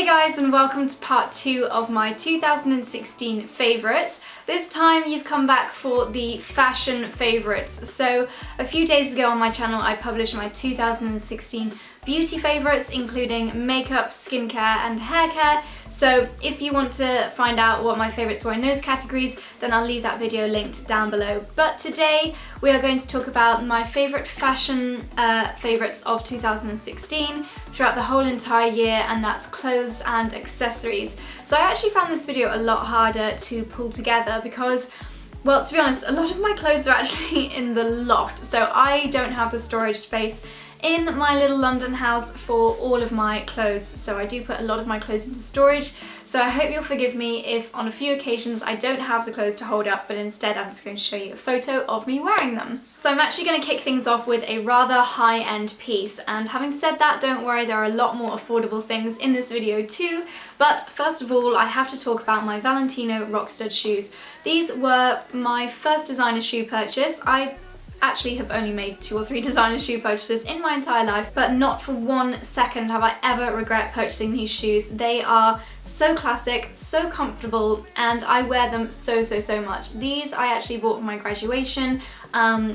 guys, and welcome to part 2 of my 2016 favourites. This time you've come back for the fashion favourites. So a few days ago on my channel I published my 2016 beauty favourites, including makeup, skincare and hair care. So if you want to find out what my favourites were in those categories, then I'll leave that video linked down below. But today we are going to talk about my favourite fashion favourites of 2016 throughout the whole entire year, and that's clothes and accessories. So I actually found this video a lot harder to pull together because, well, to be honest, a lot of my clothes are actually in the loft, so I don't have the storage space in my little London house for all of my clothes, so I do put a lot of my clothes into storage. So I hope you'll forgive me if on a few occasions I don't have the clothes to hold up, but instead I'm just going to show you a photo of me wearing them. So I'm actually going to kick things off with a rather high-end piece, and having said that, don't worry, there are a lot more affordable things in this video too. But first of all, I have to talk about my Valentino Rockstud shoes. These were my first designer shoe purchase. I actually have only made 2 or 3 designer shoe purchases in my entire life, but not for 1 second have I ever regret purchasing these shoes. They are so classic, so comfortable, and I wear them so much. These I actually bought for my graduation,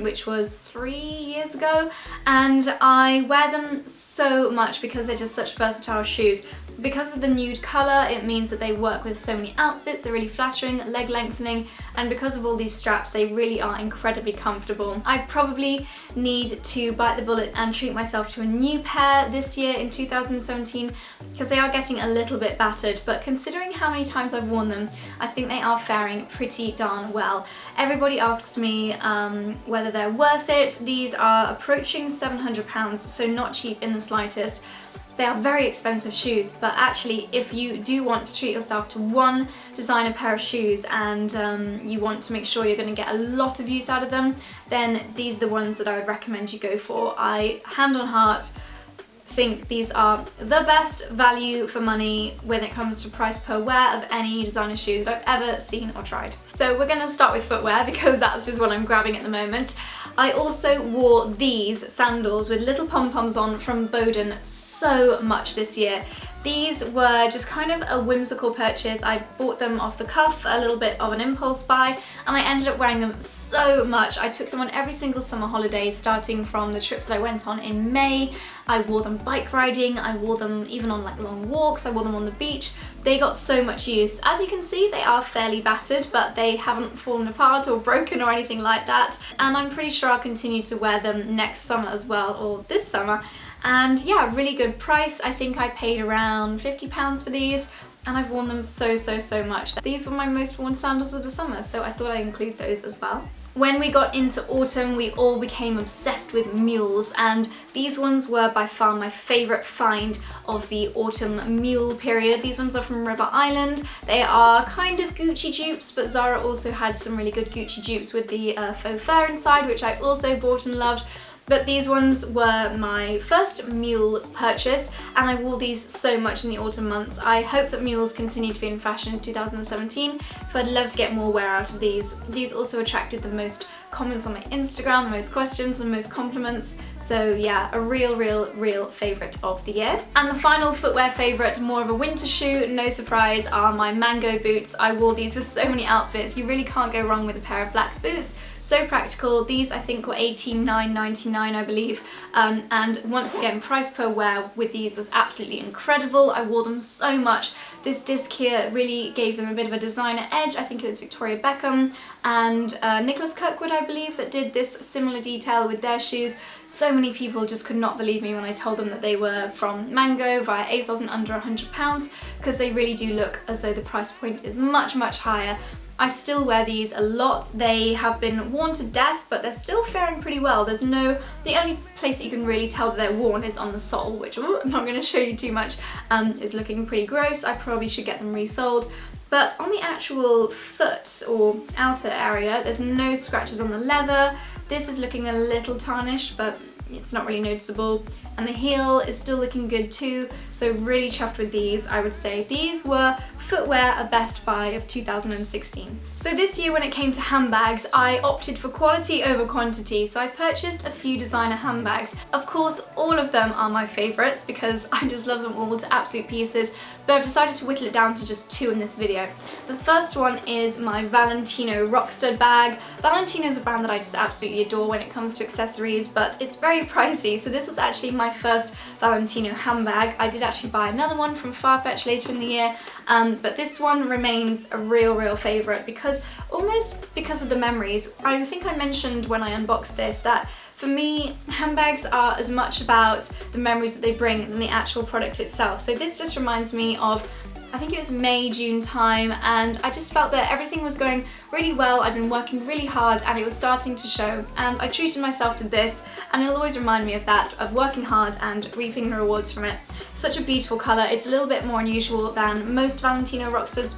which was 3 years ago, and I wear them so much because they're just such versatile shoes. Because of the nude colour, it means that they work with so many outfits. They're really flattering, leg lengthening, and because of all these straps, they really are incredibly comfortable. I probably need to bite the bullet and treat myself to a new pair this year in 2017 because they are getting a little bit battered, but considering how many times I've worn them, I think they are faring pretty darn well. Everybody asks me whether they're worth it. These are approaching £700, so not cheap in the slightest. They are very expensive shoes, but actually if you do want to treat yourself to one designer pair of shoes and you want to make sure you're going to get a lot of use out of them, then these are the ones that I would recommend you go for. I, hand on heart, think these are the best value for money when it comes to price per wear of any designer shoes that I've ever seen or tried. So we're going to start with footwear because that's just what I'm grabbing at the moment. I also wore these sandals with little pom-poms on from Boden so much this year. These were just kind of a whimsical purchase. I bought them off the cuff, a little bit of an impulse buy, and I ended up wearing them so much. I took them on every single summer holiday, starting from the trips that I went on in May. I wore them bike riding, I wore them even on like long walks, I wore them on the beach. They got so much use. As you can see, they are fairly battered, but they haven't fallen apart or broken or anything like that. And I'm pretty sure I'll continue to wear them next summer as well, or this summer. And yeah, really good price. I think I paid around £50 for these, and I've worn them so much. These were my most worn sandals of the summer, so I thought I'd include those as well. When we got into autumn, we all became obsessed with mules, and these ones were by far my favourite find of the autumn mule period. These ones are from River Island. They are kind of Gucci dupes, but Zara also had some really good Gucci dupes with the faux fur inside, which I also bought and loved. But these ones were my first mule purchase, and I wore these so much in the autumn months. I hope that mules continue to be in fashion in 2017 because I'd love to get more wear out of these. These also attracted the most comments on my Instagram, the most questions, the most compliments. So yeah, a real favourite of the year. And the final footwear favourite, more of a winter shoe, no surprise, are my Mango boots. I wore these for so many outfits. You really can't go wrong with a pair of black boots. So practical. These I think were $18.99 I believe, and once again, price per wear with these was absolutely incredible. I wore them so much. This disc here really gave them a bit of a designer edge. I think it was Victoria Beckham and Nicholas Kirkwood, I believe, that did this similar detail with their shoes. So many people just could not believe me when I told them that they were from Mango via ASOS and under £100, because they really do look as though the price point is much higher. I still wear these a lot. They have been worn to death, but they're still faring pretty well. The only place that you can really tell that they're worn is on the sole, which I'm not going to show you too much, is looking pretty gross. I probably should get them resold. But on the actual foot or outer area, there's no scratches on the leather. This is looking a little tarnished, but it's not really noticeable. And the heel is still looking good too, so really chuffed with these. I would say these were footwear a best buy of 2016. So this year when it came to handbags, I opted for quality over quantity, so I purchased a few designer handbags. Of course, all of them are my favourites because I just love them all to absolute pieces, but I've decided to whittle it down to just two in this video. The first one is my Valentino Rockstud bag. Valentino is a brand that I just absolutely adore when it comes to accessories, but it's very pricey, so this was actually my first Valentino handbag. I did actually buy another one from Farfetch later in the year, but this one remains a real favourite almost because of the memories. I think I mentioned when I unboxed this that for me, handbags are as much about the memories that they bring than the actual product itself. So this just reminds me of, I think it was May, June time, and I just felt that everything was going really well. I'd been working really hard and it was starting to show, and I treated myself to this, and it'll always remind me of that, of working hard and reaping the rewards from it. Such a beautiful colour. It's a little bit more unusual than most Valentino Rockstud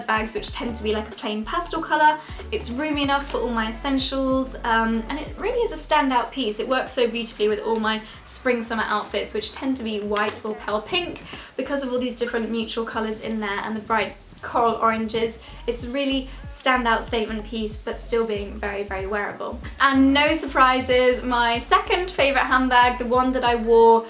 bags, which tend to be like a plain pastel colour. It's roomy enough for all my essentials, and it really is a standout piece. It works so beautifully with all my spring-summer outfits, which tend to be white or pale pink because of all these different neutral colours in there and the bright coral oranges. It's a really standout statement piece, but still being very wearable. And no surprises, my second favourite handbag, the one that I wore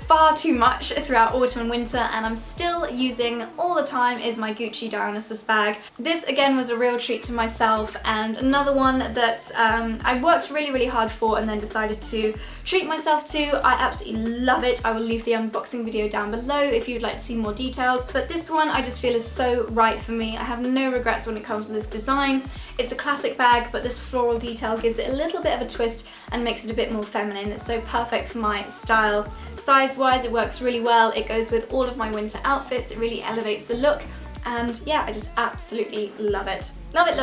far too much throughout autumn and winter and I'm still using all the time, is my Gucci Dionysus bag. This again was a real treat to myself, and another one that I worked really hard for and then decided to treat myself to. I absolutely love it. I will leave the unboxing video down below if you'd like to see more details, but this one I just feel is so right for me. I have no regrets when it comes to this design. It's a classic bag, but this floral detail gives it a little bit of a twist and makes it a bit more feminine. It's so perfect for my style. Size-wise, it works really well. It goes with all of my winter outfits. It really elevates the look, and yeah, I just absolutely love it. Love it.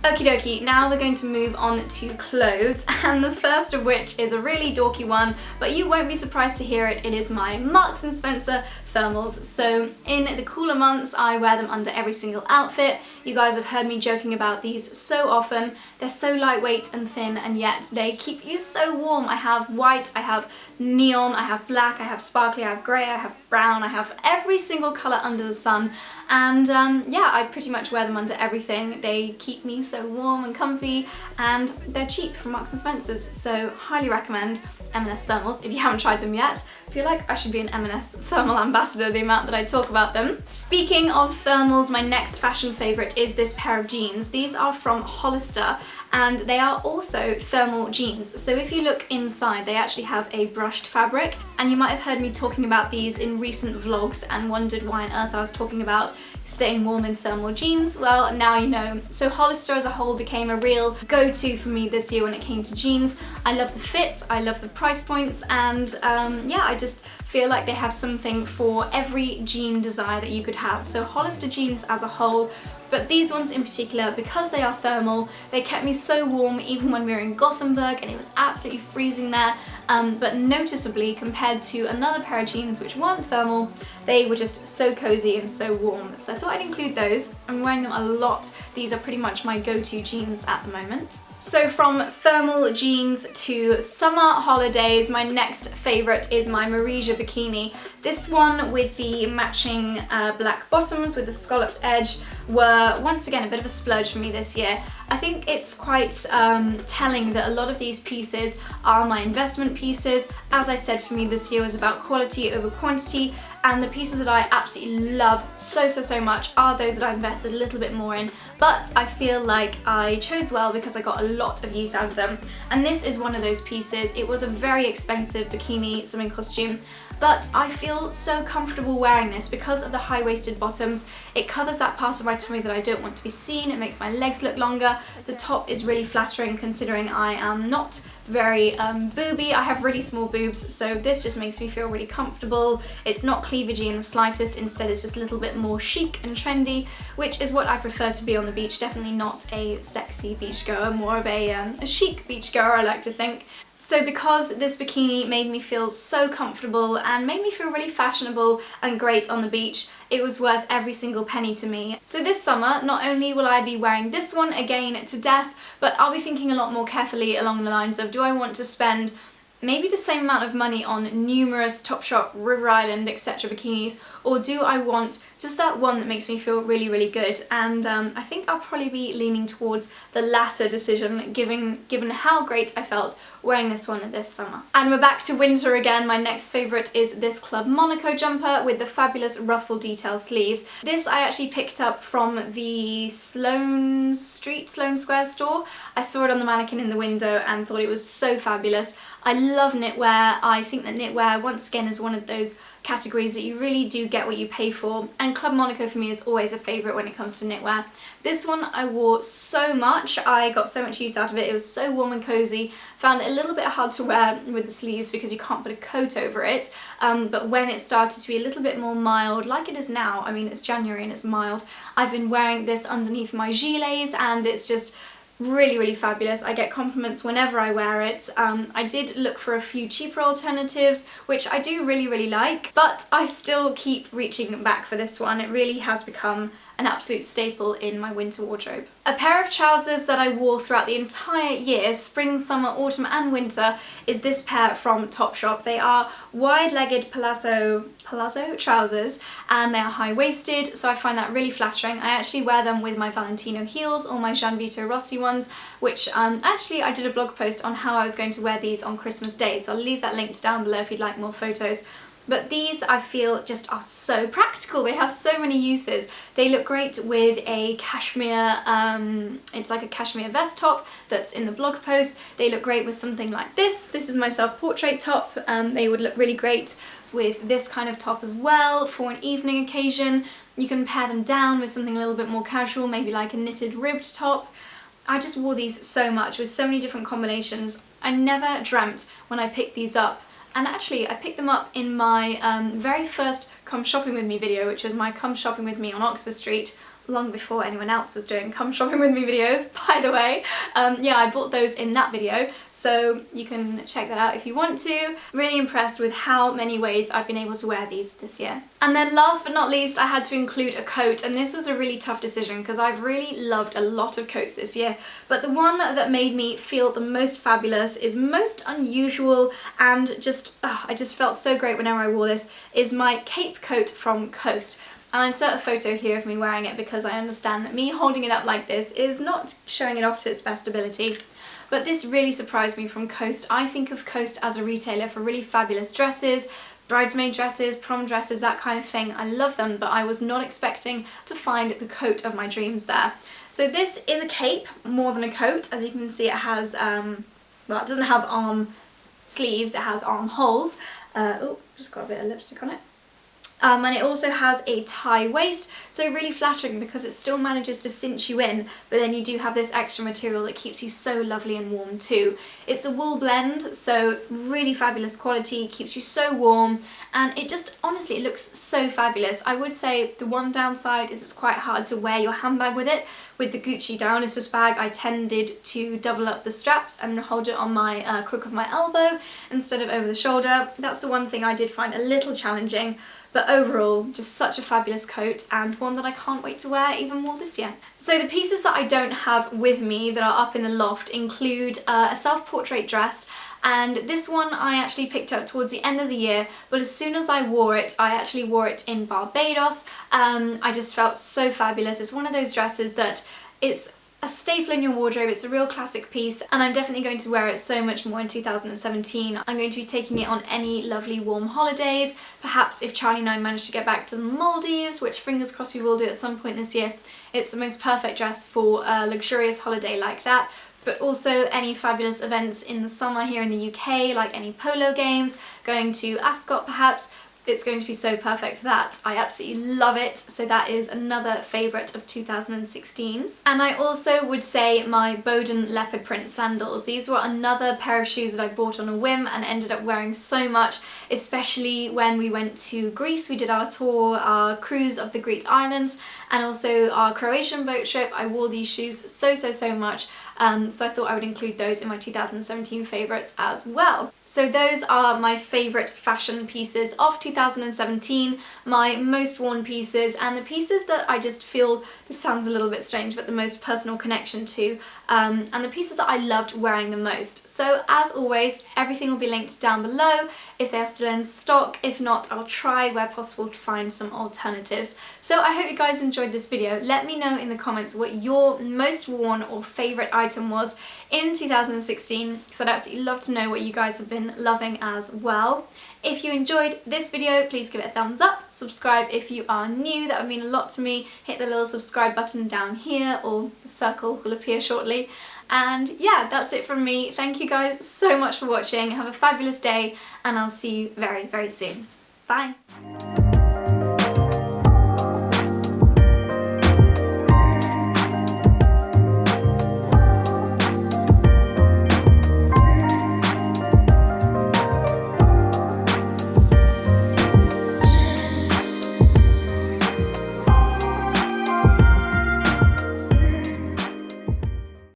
Okie dokie, now we're going to move on to clothes, and the first of which is a really dorky one, but you won't be surprised to hear it. It is my Marks & Spencer thermals. So in the cooler months, I wear them under every single outfit. You guys have heard me joking about these so often. They're so lightweight and thin, and yet they keep you so warm. I have white, I have neon, I have black, I have sparkly, I have grey, I have brown, I have every single colour under the sun, and yeah, I pretty much wear them under everything. They keep me so warm and comfy, and they're cheap from Marks & Spencer's, so highly recommend M&S thermals if you haven't tried them yet. I feel like I should be an M&S thermal ambassador, the amount that I talk about them. Speaking of thermals, my next fashion favourite is this pair of jeans. These are from Hollister, and they are also thermal jeans. So if you look inside, they actually have a brushed fabric, and you might have heard me talking about these in recent vlogs and wondered why on earth I was talking about staying warm in thermal jeans. Well, now you know. So Hollister as a whole became a real go-to for me this year when it came to jeans. I love the fit, I love the price points, and yeah, I just feel like they have something for every jean desire that you could have. So Hollister jeans as a whole, but these ones in particular, because they are thermal, they kept me so warm even when we were in Gothenburg and it was absolutely freezing there, but noticeably compared to another pair of jeans which weren't thermal, they were just so cozy and so warm. So I thought I'd include those. I'm wearing them a lot. These are pretty much my go-to jeans at the moment. So from thermal jeans to summer holidays, my next favourite is my Marija bikini. This one with the matching black bottoms with the scalloped edge were once again a bit of a splurge for me this year. I think it's quite telling that a lot of these pieces are my investment pieces. As I said, for me this year was about quality over quantity, and the pieces that I absolutely love so much are those that I invested a little bit more in, but I feel like I chose well because I got a lot of use out of them. And this is one of those pieces. It was a very expensive bikini swimming costume, but I feel so comfortable wearing this because of the high-waisted bottoms. It covers that part of my tummy that I don't want to be seen. It makes my legs look longer. The top is really flattering considering I am not very booby. I have really small boobs, so this just makes me feel really comfortable. It's not cleavagey in the slightest. Instead, it's just a little bit more chic and trendy, which is what I prefer to be on the beach. Definitely not a sexy beach goer, more of a chic beach goer, I like to think. So because this bikini made me feel so comfortable and made me feel really fashionable and great on the beach, it was worth every single penny to me. So this summer, not only will I be wearing this one again to death, but I'll be thinking a lot more carefully along the lines of, do I want to spend maybe the same amount of money on numerous Topshop, River Island, etc. bikinis, or do I want just that one that makes me feel really, really good? And I think I'll probably be leaning towards the latter decision, given how great I felt wearing this one this summer. And we're back to winter again. My next favourite is this Club Monaco jumper with the fabulous ruffle detail sleeves. This I actually picked up from the Sloane Square store. I saw it on the mannequin in the window and thought it was so fabulous. I love knitwear. I think that knitwear, once again, is one of those categories that you really do get what you pay for, and Club Monaco for me is always a favourite when it comes to knitwear. This one I wore so much, I got so much use out of it. It was so warm and cosy. Found it a little bit hard to wear with the sleeves because you can't put a coat over it, but when it started to be a little bit more mild, like it is now, I mean it's January and it's mild, I've been wearing this underneath my gilets and it's just really, really fabulous. I get compliments whenever I wear it. I did look for a few cheaper alternatives, which I do really, really like, but I still keep reaching back for this one. It really has become an absolute staple in my winter wardrobe. A pair of trousers that I wore throughout the entire year, spring, summer, autumn and winter, is this pair from Topshop. They are wide-legged palazzo trousers and they are high-waisted, so I find that really flattering. I actually wear them with my Valentino heels or my Gianvito Rossi ones, which actually I did a blog post on how I was going to wear these on Christmas Day, so I'll leave that linked down below if you'd like more photos. But these I feel just are so practical. They have so many uses. They look great with a cashmere, it's like a cashmere vest top that's in the blog post. They look great with something like this. This is my self-portrait top. They would look really great with this kind of top as well for an evening occasion. You can pair them down with something a little bit more casual, maybe like a knitted ribbed top. I just wore these so much with so many different combinations. I never dreamt when I picked these up. And actually, I picked them up in my very first Come Shopping With Me video, which was my Come Shopping With Me on Oxford Street, long before anyone else was doing Come Shopping With Me videos, by the way. Yeah, I bought those in that video, so you can check that out if you want to. Really impressed with how many ways I've been able to wear these this year. And then last but not least, I had to include a coat, and this was a really tough decision because I've really loved a lot of coats this year, but the one that made me feel the most fabulous, is most unusual, and just, I just felt so great whenever I wore this, is my cape coat from Coast. I'll insert a photo here of me wearing it because I understand that me holding it up like this is not showing it off to its best ability. But this really surprised me from Coast. I think of Coast as a retailer for really fabulous dresses, bridesmaid dresses, prom dresses, that kind of thing. I love them, but I was not expecting to find the coat of my dreams there. So this is a cape more than a coat. As you can see, it has, well, it doesn't have arm sleeves, it has armholes. Oh, just got a bit of lipstick on it. And it also has a tie waist, so really flattering because it still manages to cinch you in, but then you do have this extra material that keeps you so lovely and warm too. It's a wool blend, so really fabulous quality, keeps you so warm, and it just, honestly, it looks so fabulous. I would say the one downside is it's quite hard to wear your handbag with it. With the Gucci Dionysus bag, I tended to double up the straps and hold it on my crook of my elbow instead of over the shoulder. That's the one thing I did find a little challenging. But overall, just such a fabulous coat, and one that I can't wait to wear even more this year. So the pieces that I don't have with me that are up in the loft include a self-portrait dress, and this one I actually picked up towards the end of the year, but as soon as I wore it, I actually wore it in Barbados. I just felt so fabulous. It's one of those dresses that it's a staple in your wardrobe, it's a real classic piece, and I'm definitely going to wear it so much more in 2017. I'm going to be taking it on any lovely warm holidays, perhaps if Charlie and I manage to get back to the Maldives, which fingers crossed we will do at some point this year. It's the most perfect dress for a luxurious holiday like that, but also any fabulous events in the summer here in the UK, like any polo games, going to Ascot perhaps. it's going to be so perfect for that. I absolutely love it, so that is another favourite of 2016. And I also would say my Boden leopard print sandals. These were another pair of shoes that I bought on a whim and ended up wearing so much, especially when we went to Greece. We did our tour, our cruise of the Greek islands, and also our Croatian boat trip. I wore these shoes so much, so I thought I would include those in my 2017 favourites as well. So those are my favourite fashion pieces of 2017, my most worn pieces, and the pieces that I just feel, this sounds a little bit strange, but the most personal connection to, and the pieces that I loved wearing the most. So as always, everything will be linked down below if they are still in stock. If not, I'll try where possible to find some alternatives. So I hope you guys enjoyed this video. Let me know in the comments what your most worn or favourite item was in 2016, because I'd absolutely love to know what you guys have been loving as well. If you enjoyed this video, please give it a thumbs up, subscribe if you are new, that would mean a lot to me. Hit the little subscribe button down here, or the circle will appear shortly. And yeah, that's it from me. Thank you guys so much for watching, have a fabulous day, and I'll see you very soon. Bye!